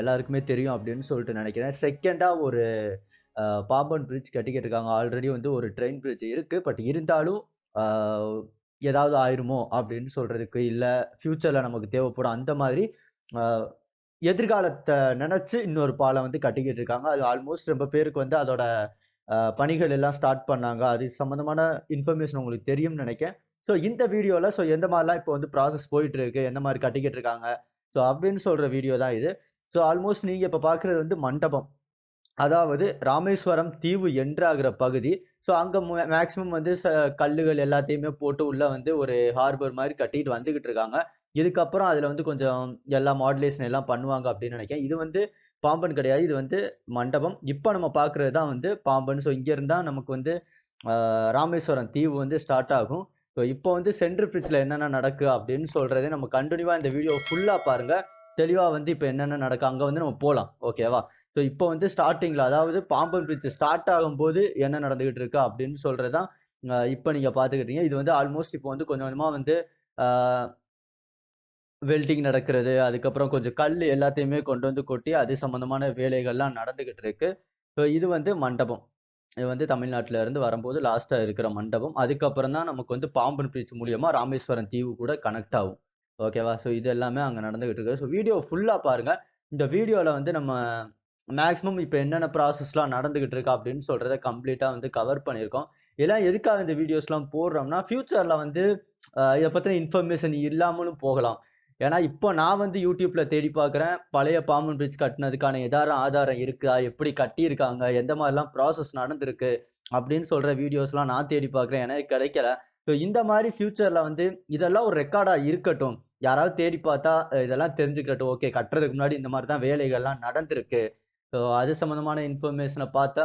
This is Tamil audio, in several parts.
எல்லாருக்குமே தெரியும் அப்படின்னு சொல்லிட்டு நினைக்கிறேன். செகண்டாக ஒரு பாம்பன் பிரிட்ஜ் கட்டிக்கிட்டு இருக்காங்க. ஆல்ரெடி வந்து ஒரு ட்ரெயின் பிரிட்ஜ் இருக்கு. பட் இருந்தாலும் அ ஏதாவது ஆயிருமோ அப்படின்னு சொல்றதுக்கு, இல்ல ஃபியூச்சர்ல நமக்கு தேவைப்படும் அந்த மாதிரி அ எதிர்காலத்த நெனச்சு இன்னொரு பாலம் வந்து கட்டிக்கிட்டு இருக்காங்க. அது ஆல்மோஸ்ட் ரொம்ப பேருக்கு வந்து அதோட பணிகள் எல்லாம் ஸ்டார்ட் பண்ணாங்க. அது சம்மந்தமான இன்ஃபர்மேஷன் உங்களுக்கு தெரியும்னு நெனைக்கிறேன். ஸோ இந்த வீடியோல எந்த மாரிலாம் இப்போ வந்து ப்ராசஸ் போயிட்டு இருக்கு, எந்த மாரி கட்டிக்கிட்டு இருக்காங்க. ஸோ அப்படின்னு சொல்ற வீடியோ தான் இது. ஸோ ஆல்மோஸ்ட் நீங்க இப்ப பார்க்குறது வந்து மண்டபம். அதாவது ராமேஸ்வரம் தீவு என்ட்ராகிற பகுதி. ஸோ அங்க மேக்ஸிமம் வந்து கல்லுகள் எல்லாத்தையுமே போட்டு உள்ள வந்து ஒரு ஹார்பர் மாரி கட்டிட்டு வந்துகிட்டு இருக்காங்க. இதுக்கப்புறம் அதுல வந்து கொஞ்சம் எல்லா மாடுலேஷன் எல்லாம் பண்ணுவாங்க அப்படின்னு நினைக்கிறேன். இது வந்து பாம்பன் கிடையாது. இது வந்து மண்டபம். இப்ப நம்ம பார்க்கிறது தான் வந்து பாம்பன். ஸோ இங்க இருந்தா நமக்கு வந்து ராமேஸ்வரம் தீவு வந்து ஸ்டார்ட் ஆகும். ஸோ இப்போ வந்து சென்ட்ரல் பிரிட்ஜ்ல என்னென்ன நடக்கு அப்படின்னு சொல்றத நம்ம கன்டினியூவா இந்த வீடியோ ஃபுல்லா பாருங்க. தெளிவா வந்து இப்ப என்னென்ன நடக்கு அங்க வந்து நம்ம போலாம். ஓகேவா? ஸோ இப்போ வந்து ஸ்டார்ட்டிங்ல அதாவது பாம்பன் பிரிட்ஜ் ஸ்டார்ட் ஆகும்போது என்ன நடந்துகிட்டு இருக்கு அப்படின்னு சொல்றது தான் இப்ப நீங்க பார்த்துக்கிட்டீங்க. இது வந்து ஆல்மோஸ்ட் இப்போ வந்து கொஞ்சம் கொஞ்சமா வந்து ஆ வெல்டிங் நடக்கிறது. அதுக்கப்புறம் கொஞ்சம் கல்லு எல்லாத்தையுமே கொண்டு வந்து கொட்டி, அது சம்மந்தமான வேலைகள்லாம் நடந்துகிட்டு இருக்கு. ஸோ இது வந்து மண்டபம். இது வந்து தமிழ்நாட்டுல இருந்து வரும்போது லாஸ்ட்டா இருக்கிற மண்டபம். அதுக்கப்புறம் தான் நமக்கு வந்து பாம்பன் பிரிட்ஜ் மூலியமா ராமேஸ்வரம் தீவு கூட கனெக்ட் ஆகும். ஓகேவா? ஸோ இது எல்லாமே அங்க நடந்துகிட்டு இருக்கு. ஸோ வீடியோ ஃபுல்லா பாருங்க. இந்த வீடியோல வந்து நம்ம மேக்ஸிமம் இப்ப என்னென்ன ப்ராசஸ்லாம் நடந்துகிட்டு இருக்கு அப்படின்னு சொல்றத கம்ப்ளீட்டா வந்து கவர் பண்ணியிருக்கோம். இதெல்லாம் எதுக்காக இந்த வீடியோஸ்லாம் போடுறோம்னா, ஃபியூச்சர்ல வந்து இத பத்தின இன்ஃபர்மேஷன் இல்லாமலும் போகலாம். ஏன்னா, இப்போ நான் வந்து YouTubeல தேடி பார்க்குறேன். பழைய பாம்பன் பிரிட்ஜ் கட்டுனதுக்கான ஆதாரம் இருக்கா? எப்படி கட்டியிருக்காங்க? எந்த மாரிலாம் ப்ராசஸ் நடந்திருக்கு? அப்படின்னு சொல்ற வீடியோஸ்லாம் நான் தேடி பார்க்குறேன். எனக்கு கிடைக்கல. ஸோ இந்த மாரி ஃபியூச்சர்ல வந்து இதெல்லாம் ஒரு ரெக்கார்டா இருக்கட்டும். யாராவது தேடி பார்த்தா இதெல்லாம் தெரிஞ்சுக்கட்டும். ஓகே கட்டுறதுக்கு முன்னாடி இந்த மாரி தான் வேலைகள்லாம் நடந்திருக்கு. ஸோ அது சம்மந்தமான இன்ஃபர்மேஷன பார்த்தா,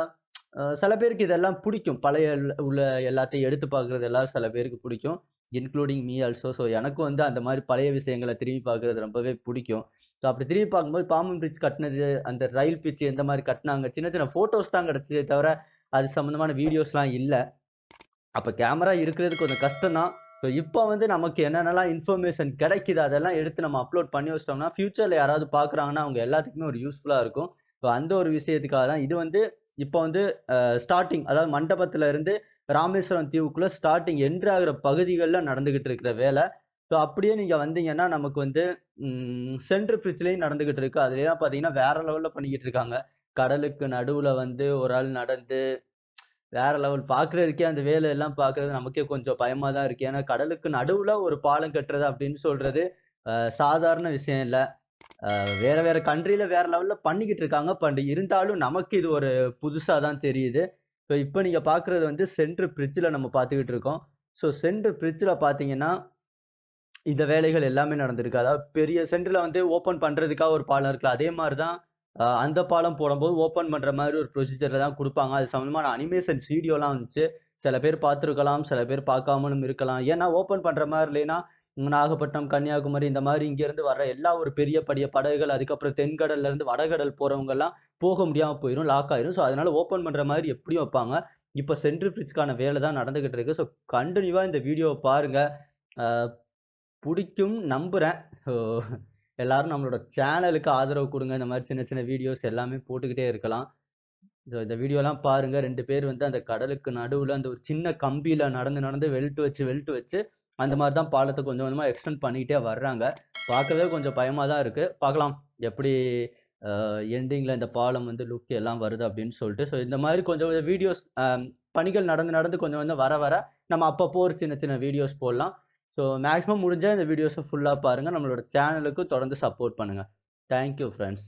சில பேருக்கு இதெல்லாம் புடிக்கும். பழைய உள்ள எல்லாத்தையும் எடுத்து பார்க்குறது எல்லாம் சில பேருக்கு புடிக்கும். Including me also. ஸோ எனக்கும் வந்து அந்த மாரி பழைய விஷயங்கள திரும்பி பார்க்குறது ரொம்பவே புடிக்கும். ஸோ அப்படி திரும்பி பார்க்கும்போது பாம்பன் பிரிட்ஜ் கட்டுனது, அந்த ரயில் பிட்ச் எந்த மாரி கட்டுனாங்க, சின்ன சின்ன ஃபோட்டோஸ் தான் கிடைச்சதே தவிர, அது சம்மந்தமான வீடியோஸ்லாம் இல்ல. அப்ப கேமரா இருக்கிறது கொஞ்சம் கஷ்டம் தான். ஸோ இப்போ வந்து நமக்கு என்னென்னலாம் இன்ஃபர்மேஷன் கிடைக்குது, அதெல்லாம் எடுத்து நம்ம அப்லோட் பண்ணி வச்சுட்டோம்னா, ஃபியூச்சர்ல யாராவது பார்க்குறாங்கன்னா, அவங்க எல்லாத்துக்குமே ஒரு யூஸ்ஃபுல்லா இருக்கும். ஸோ அந்த ஒரு விஷயத்துக்காக தான் இது வந்து இப்போ வந்து ஸ்டார்ட்டிங் அதாவது மண்டபத்துல இருந்து ராமேஸ்வரம் தீவுக்குள்ள ஸ்டார்ட்டிங் என்ட்ரு ஆகுற பகுதிகள்ல நடந்துகிட்டு இருக்கிற வேலை. ஸோ அப்படியே நீங்க வந்தீங்கன்னா, நமக்கு வந்து சென்ட்ரல் பிரிட்ஜ்லயும் நடந்துகிட்டு இருக்கு. அதுலலாம் பார்த்தீங்கன்னா, வேற லெவல்ல பண்ணிக்கிட்டு இருக்காங்க. கடலுக்கு நடுவுல வந்து ஒரு ஆள் நடந்து வேற லெவல். பார்க்குறதுக்கே அந்த வேலையெல்லாம் பார்க்குறது நமக்கே கொஞ்சம் பயமா தான் இருக்கு. ஏன்னா, கடலுக்கு நடுவுல ஒரு பாலம் கட்டுறது அப்படின்னு சொல்றது சாதாரண விஷயம் இல்ல. வேற வேற கண்ட்ரில வேற லெவல்ல பண்ணிக்கிட்டு இருக்காங்க. பட் இருந்தாலும் நமக்கு இது ஒரு புதுசா தான் தெரியுது. ஸோ இப்ப நீங்க பார்க்குறது வந்து சென்ட்ரல் பிரிட்ஜ்ல நம்ம பார்த்துக்கிட்டு இருக்கோம். ஸோ சென்ட்ரல் பிரிட்ஜ்ல பார்த்தீங்கன்னா, இந்த வேலைகள் எல்லாமே நடந்திருக்கு. அதாவது பெரிய சென்டர்ல வந்து ஓப்பன் பண்றதுக்காக ஒரு பாலம் இருக்குல்ல. அதே மாரி தான் அந்த பாலம் போடும்போது ஓப்பன் பண்ற மாரி ஒரு ப்ரொசீஜர்ல தான் குடுப்பாங்க. அது சம்மந்தமான அனிமேஷன்ஸ் வீடியோலாம் வந்துச்சு. சில பேர் பார்த்திருக்கலாம், சில பேர் பார்க்காமலும் இருக்கலாம். ஏன்னா ஓப்பன் பண்ற மாரி இல்லைன்னா, நாகப்பட்டினம், கன்னியாகுமரி இந்த மாரி இங்கேருந்து வர்ற எல்லா ஒரு பெரிய பெரிய படகுகள், அதுக்கப்புறம் தென்கடல்ல இருந்து வடகடல் போறவங்கலாம் போக முடியாம போயிரும். லாக் ஆயிரும். ஸோ அதனால ஓப்பன் பண்ற மாரி எப்படியும் வைப்பாங்க. இப்ப சென்ட்ரல் பிரிட்ஜ்க்கான வேலை தான் நடந்துகிட்டு இருக்கு. ஸோ கன்டினியூவா இந்த வீடியோவ பாருங்க. அ புடிக்கும் நம்புறேன். ஸோ எல்லாரும் நம்மளோட சேனலுக்கு ஆதரவு குடுங்க. இந்த மாரி சின்ன சின்ன வீடியோஸ் எல்லாமே போட்டுக்கிட்டே இருக்கலாம். இந்த வீடியோலாம் பாருங்க. 2 பேர் வந்து அந்த கடலுக்கு நடுவுல அந்த ஒரு சின்ன கம்பியில நடந்து நடந்து வெல்ட் வச்சு அந்த மாரி தான் பாலத்த கொஞ்சம் கொஞ்சமா எக்ஸ்டெண்ட் பண்ணிக்கிட்டே வர்றாங்க. பார்க்கவே கொஞ்சம் பயமா தான் இருக்கு. பார்க்கலாம் எப்படி எண்டிங்ல இந்த பாலம் வந்து லுக் எல்லாம் வருது அப்படின்னு சொல்லிட்டு. ஸோ இந்த மாரி கொஞ்சம் கொஞ்சம் வீடியோஸ் பணிகள் நடந்து நடந்து கொஞ்சம் கொஞ்சம் வர வர நம்ம அப்பப்போ ஒரு சின்ன சின்ன வீடியோஸ் போடலாம். ஸோ மேக்ஸிமம் முடிஞ்சா இந்த வீடியோஸ ஃபுல்லா பாருங்க. நம்மளோட சேனலுக்கு தொடர்ந்து சப்போர்ட் பண்ணுங்க. Thank you friends.